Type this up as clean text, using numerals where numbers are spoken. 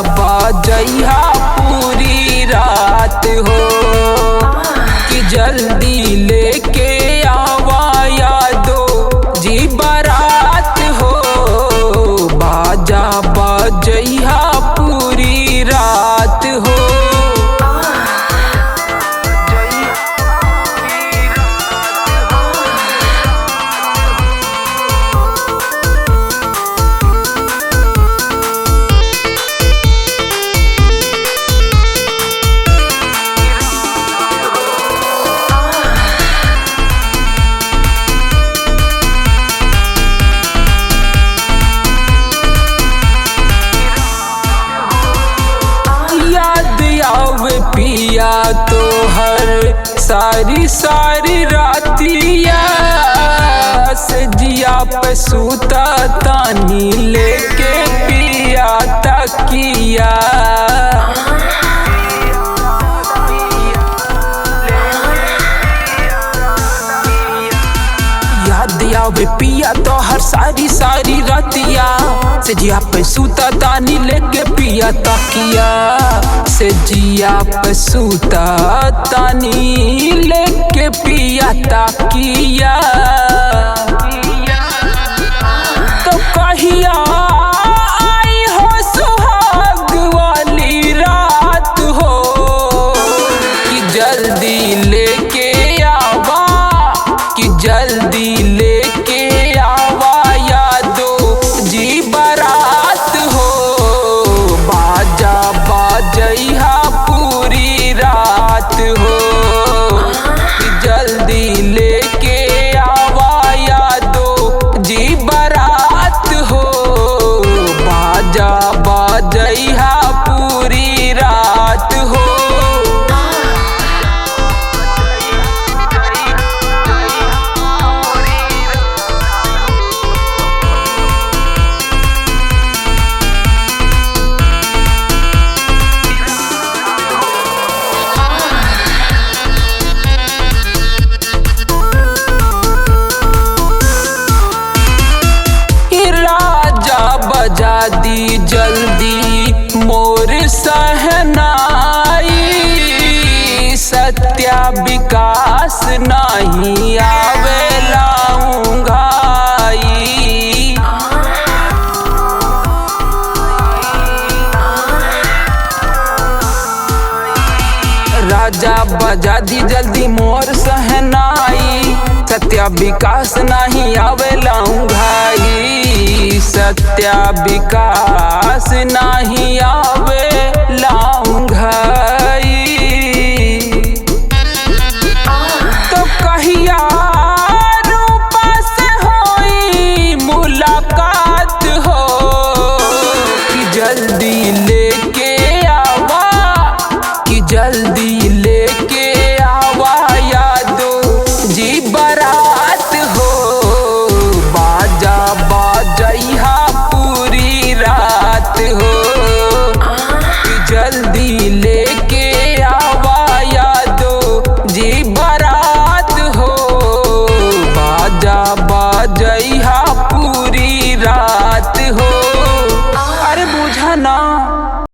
बजैहा पूरी रात हो कि जल्दी लेके आवा यादो जी बारात हो। बाजा बजैहा पूरी रात हो। पिया तो हर सारी सारी रातिया से जिया पे सूता तानी लेके पिया तकिया। याद आवे पिया तो हर सारी सारी रातिया से जिया पे सूता तानी लेके पिया तकिया। से जिया पे सूता तानी लेके पिया तकिया। तो कहिया आई हो सुहाग वाली रात हो कि जल्दी लेके आवा कि जल्दी लेके आवा यादो जी बारात हो। बाजा बजैहा पूरी रात हो कि जल्दी लेके आवा यादो जी बारात हो। बाजा बजैहा पूरी रात हो। बजा दी जल्दी मोर सहनाई सत्या विकास नहीं आवेला उंघाई। राजा बजा दी जल्दी मोर सहनाई सत्या विकास नहीं आवेला उंघाई। सत्या विकास नहीं आवे